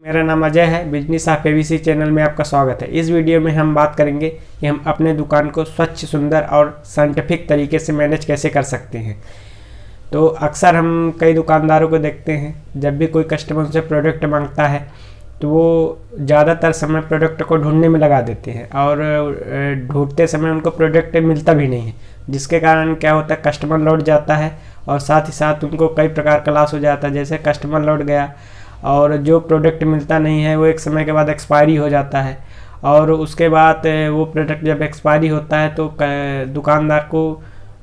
मेरा नाम अजय है। बिजनेस ऑफ एबीसी चैनल में आपका स्वागत है। इस वीडियो में हम बात करेंगे कि हम अपने दुकान को स्वच्छ, सुंदर और साइंटिफिक तरीके से मैनेज कैसे कर सकते हैं। तो अक्सर हम कई दुकानदारों को देखते हैं, जब भी कोई कस्टमर से प्रोडक्ट मांगता है तो वो ज़्यादातर समय प्रोडक्ट को ढूंढने में लगा देते हैं और ढूंढते समय उनको प्रोडक्ट मिलता भी नहीं है, जिसके कारण क्या होता है, कस्टमर लौट जाता है और साथ ही साथ उनको कई प्रकार का लॉस हो जाता है। जैसे कस्टमर लौट गया और जो प्रोडक्ट मिलता नहीं है वो एक समय के बाद एक्सपायरी हो जाता है और उसके बाद वो प्रोडक्ट जब एक्सपायरी होता है तो दुकानदार को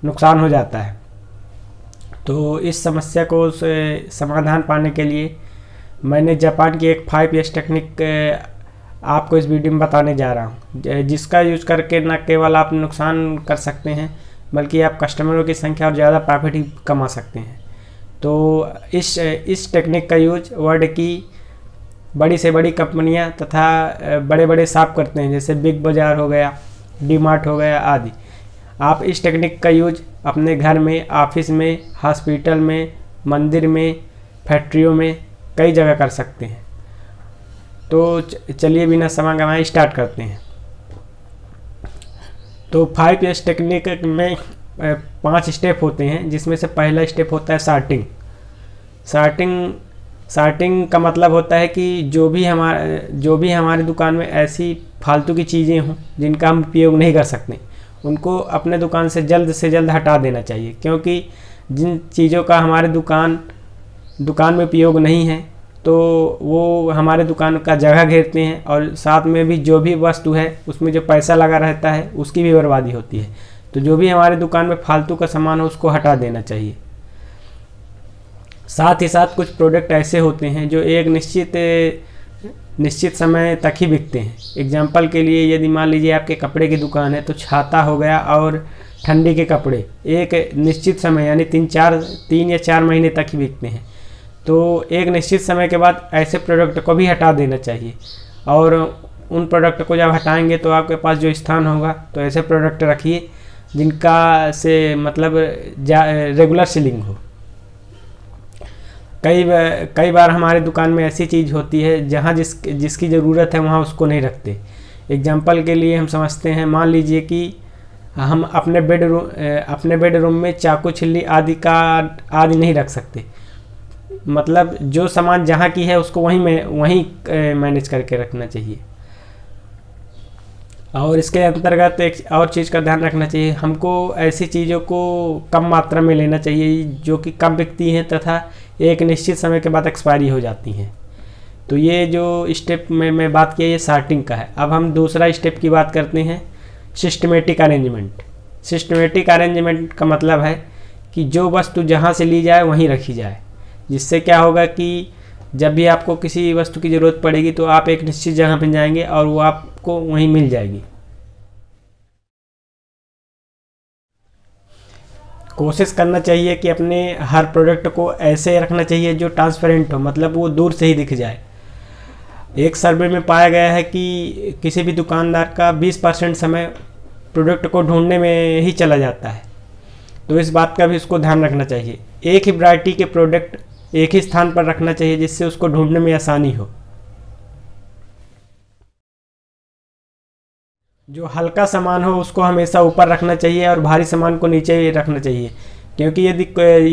नुकसान हो जाता है। तो इस समस्या को समाधान पाने के लिए मैंने जापान की एक 5S टेक्निक आपको इस वीडियो में बताने जा रहा हूँ, जिसका यूज़ करके न केवल आप नुकसान कर सकते हैं बल्कि आप कस्टमरों की संख्या और ज़्यादा प्रॉफिट ही कमा सकते हैं। तो इस टेक्निक का यूज वर्ल्ड की बड़ी से बड़ी कंपनियां तथा बड़े बड़े शॉप करते हैं, जैसे बिग बाज़ार हो गया, डी मार्ट हो गया आदि। आप इस टेक्निक का यूज अपने घर में, ऑफिस में, हॉस्पिटल में, मंदिर में, फैक्ट्रियों में कई जगह कर सकते हैं। तो चलिए बिना समय गंवाए स्टार्ट करते हैं। तो 5S टेक्निक में 5 स्टेप होते हैं, जिसमें से पहला स्टेप होता है सॉर्टिंग। सॉर्टिंग का मतलब होता है कि जो भी हमारे दुकान में ऐसी फालतू की चीज़ें हों जिनका हम उपयोग नहीं कर सकते, उनको अपने दुकान से जल्द हटा देना चाहिए। क्योंकि जिन चीज़ों का हमारे दुकान में उपयोग नहीं है तो वो हमारे दुकान का जगह घेरते हैं और साथ में भी जो भी वस्तु है उसमें जो पैसा लगा रहता है उसकी भी बर्बादी होती है। तो जो भी हमारे दुकान में फालतू का सामान हो उसको हटा देना चाहिए। साथ ही साथ कुछ प्रोडक्ट ऐसे होते हैं जो एक निश्चित समय तक ही बिकते हैं। एग्जाम्पल के लिए यदि मान लीजिए आपके कपड़े की दुकान है तो छाता हो गया और ठंडी के कपड़े एक निश्चित समय यानी 3 या 4 महीने तक ही बिकते हैं। तो एक निश्चित समय के बाद ऐसे प्रोडक्ट को भी हटा देना चाहिए और उन प्रोडक्ट को जब हटाएंगे तो आपके पास जो स्थान होगा तो ऐसे प्रोडक्ट रखिए जिनका से मतलब रेगुलर सेलिंग हो। कई बार हमारे दुकान में ऐसी चीज़ होती है जहाँ जिसकी ज़रूरत है वहाँ उसको नहीं रखते। एग्जाम्पल के लिए हम समझते हैं, मान लीजिए कि हम अपने बेडरूम में चाकू, छिल्ली आदि नहीं रख सकते। मतलब जो सामान जहाँ की है उसको वहीं मैनेज करके रखना चाहिए। और इसके अंतर्गत एक और चीज़ का ध्यान रखना चाहिए, हमको ऐसी चीज़ों को कम मात्रा में लेना चाहिए जो कि कम बिकती हैं तथा एक निश्चित समय के बाद एक्सपायरी हो जाती हैं। तो ये जो स्टेप में मैं बात किया ये सॉर्टिंग का है। अब हम दूसरा स्टेप की बात करते हैं, सिस्टमेटिक अरेंजमेंट। सिस्टमेटिक अरेंजमेंट का मतलब है कि जो वस्तु जहाँ से ली जाए वहीं रखी जाए, जिससे क्या होगा कि जब भी आपको किसी वस्तु की ज़रूरत पड़ेगी तो आप एक निश्चित जगह पर जाएंगे और वो आपको वहीं मिल जाएगी। कोशिश करना चाहिए कि अपने हर प्रोडक्ट को ऐसे रखना चाहिए जो ट्रांसपेरेंट हो, मतलब वो दूर से ही दिख जाए। एक सर्वे में पाया गया है कि किसी भी दुकानदार का 20% समय प्रोडक्ट को ढूंढने में ही चला जाता है। तो इस बात का भी उसको ध्यान रखना चाहिए। एक ही वैरायटी के प्रोडक्ट एक ही स्थान पर रखना चाहिए जिससे उसको ढूंढने में आसानी हो। जो हल्का सामान हो उसको हमेशा ऊपर रखना चाहिए और भारी सामान को नीचे रखना चाहिए, क्योंकि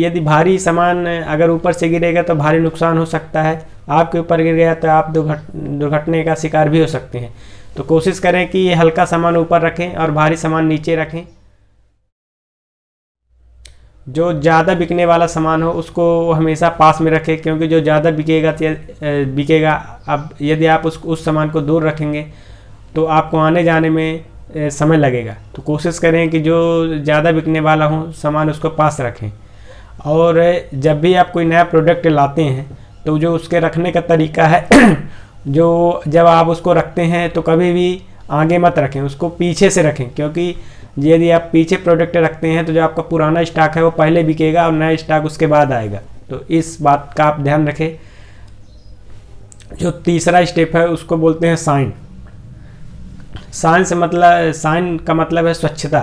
यदि भारी सामान अगर ऊपर से गिरेगा तो भारी नुकसान हो सकता है। आपके ऊपर गिर गया तो आप दुर्घटना का शिकार भी हो सकते हैं। तो कोशिश करें कि हल्का सामान ऊपर रखें और भारी सामान नीचे रखें। जो ज़्यादा बिकने वाला सामान हो उसको हमेशा पास में रखें, क्योंकि जो ज़्यादा बिकेगा। अब यदि आप उस सामान को दूर रखेंगे तो आपको आने जाने में समय लगेगा। तो कोशिश करें कि जो ज़्यादा बिकने वाला हो सामान उसको पास रखें। और जब भी आप कोई नया प्रोडक्ट लाते हैं तो जो उसके रखने का तरीका है जो जब आप उसको रखते हैं तो कभी भी आगे मत रखें, उसको पीछे से रखें। क्योंकि यदि आप पीछे प्रोडक्ट रखते हैं तो जो आपका पुराना स्टॉक है वो पहले बिकेगा और नया स्टॉक उसके बाद आएगा। तो इस बात का आप ध्यान रखें। जो तीसरा स्टेप है उसको बोलते हैं साइन का मतलब है स्वच्छता।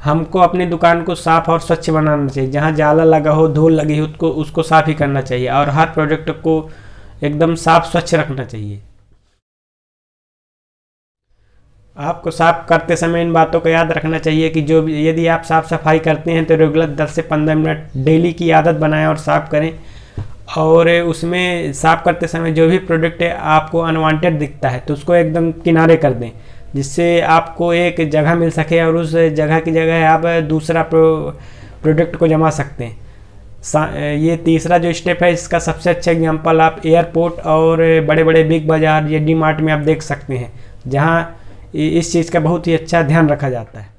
हमको अपनी दुकान को साफ़ और स्वच्छ बनाना चाहिए। जहाँ जाला लगा हो, धूल लगी हो उसको साफ़ ही करना चाहिए और हर प्रोडक्ट को एकदम साफ स्वच्छ रखना चाहिए। आपको साफ करते समय इन बातों को याद रखना चाहिए कि जो भी यदि आप साफ सफाई करते हैं तो रेगुलर 10 से 15 मिनट डेली की आदत बनाएं और साफ करें। और उसमें साफ करते समय जो भी प्रोडक्ट है आपको अनवांटेड दिखता है तो उसको एकदम किनारे कर दें, जिससे आपको एक जगह मिल सके और उस जगह की जगह आप दूसरा प्रोडक्ट को जमा सकते हैं। ये तीसरा जो स्टेप है इसका सबसे अच्छा एग्जांपल आप एयरपोर्ट और बड़े बड़े बिग बाज़ार या डी मार्ट में आप देख सकते हैं, जहाँ इस चीज़ का बहुत ही अच्छा ध्यान रखा जाता है।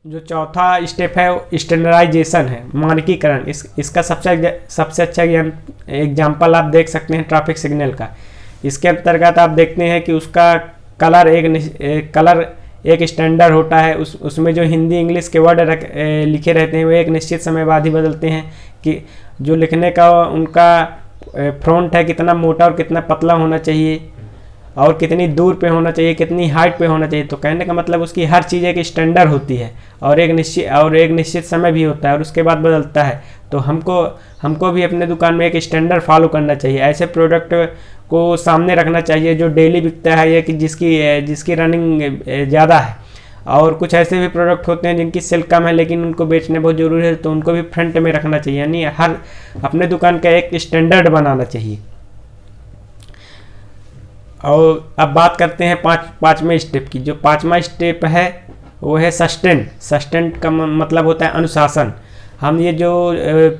जो चौथा स्टेप है स्टैंडर्डाइजेशन है, मानकीकरण। इसका सबसे अच्छा एग्जांपल आप देख सकते हैं ट्रैफिक सिग्नल का। इसके अंतर्गत आप देखते हैं कि उसका कलर एक स्टैंडर्ड होता है। उसमें जो हिंदी इंग्लिश के वर्ड लिखे रहते हैं वो एक निश्चित समय बाद ही बदलते हैं, कि जो लिखने का उनका फ्रंट है कितना मोटा और कितना पतला होना चाहिए और कितनी दूर पे होना चाहिए, कितनी हाइट पे होना चाहिए। तो कहने का मतलब उसकी हर चीज़ एक स्टैंडर्ड होती है और एक निश्चित समय भी होता है और उसके बाद बदलता है। तो हमको भी अपने दुकान में एक स्टैंडर्ड फॉलो करना चाहिए। ऐसे प्रोडक्ट को सामने रखना चाहिए जो डेली बिकता है या कि जिसकी रनिंग ज़्यादा है। और कुछ ऐसे भी प्रोडक्ट होते हैं जिनकी सेल कम है लेकिन उनको बेचने बहुत ज़रूरी है, तो उनको भी फ्रंट में रखना चाहिए। यानी हर अपने दुकान का एक स्टैंडर्ड बनाना चाहिए। और अब बात करते हैं पाँचवें स्टेप की। जो पाँचवा स्टेप है वो है सस्टेन का मतलब होता है अनुशासन। हम ये जो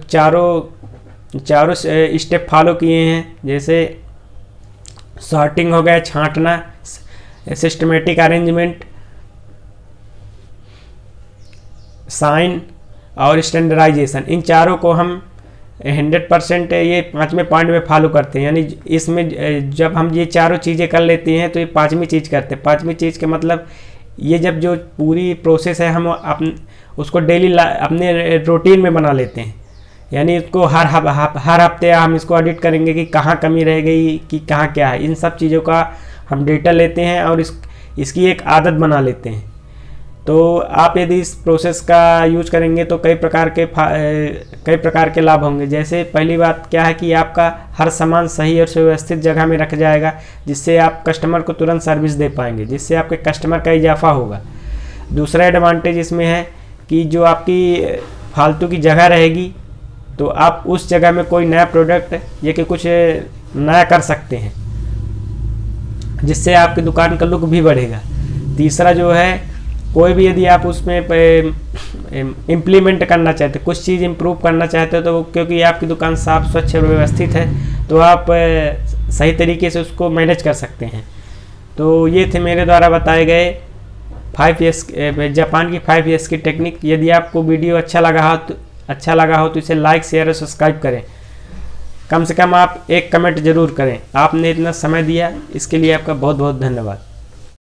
चारों स्टेप फॉलो किए हैं, जैसे सॉर्टिंग हो गया, छांटना, सिस्टमेटिक अरेंजमेंट, साइन और स्टैंडर्डाइजेशन, इन चारों को हम 100% ये पाँचवें पॉइंट में फॉलो करते हैं। यानी इसमें जब हम ये चारों चीज़ें कर लेते हैं तो ये पाँचवीं चीज़ करते हैं। पाँचवीं चीज़ का मतलब ये जब जो पूरी प्रोसेस है हम उसको डेली अपने रूटीन में बना लेते हैं। यानी इसको हर हफ्ते हम इसको ऑडिट करेंगे कि कहाँ कमी रह गई, कि कहाँ क्या है। इन सब चीज़ों का हम डेटा लेते हैं और इसकी एक आदत बना लेते हैं। तो आप यदि इस प्रोसेस का यूज करेंगे तो कई प्रकार के लाभ होंगे। जैसे पहली बात क्या है कि आपका हर सामान सही और सुव्यवस्थित जगह में रखा जाएगा, जिससे आप कस्टमर को तुरंत सर्विस दे पाएंगे, जिससे आपके कस्टमर का इजाफा होगा। दूसरा एडवांटेज इसमें है कि जो आपकी फालतू की जगह रहेगी तो आप उस जगह में कोई नया प्रोडक्ट या कि कुछ नया कर सकते हैं, जिससे आपकी दुकान का लुक भी बढ़ेगा। तीसरा जो है, कोई भी यदि आप उसमें इम्प्लीमेंट करना चाहते, कुछ चीज़ इम्प्रूव करना चाहते हो, तो क्योंकि आपकी दुकान साफ स्वच्छ और व्यवस्थित है तो आप सही तरीके से उसको मैनेज कर सकते हैं। तो ये थे मेरे द्वारा बताए गए 5S जापान की 5S की टेक्निक। यदि आपको वीडियो अच्छा लगा हो तो इसे लाइक, शेयर और सब्सक्राइब करें। कम से कम आप एक कमेंट ज़रूर करें। आपने इतना समय दिया इसके लिए आपका बहुत बहुत धन्यवाद।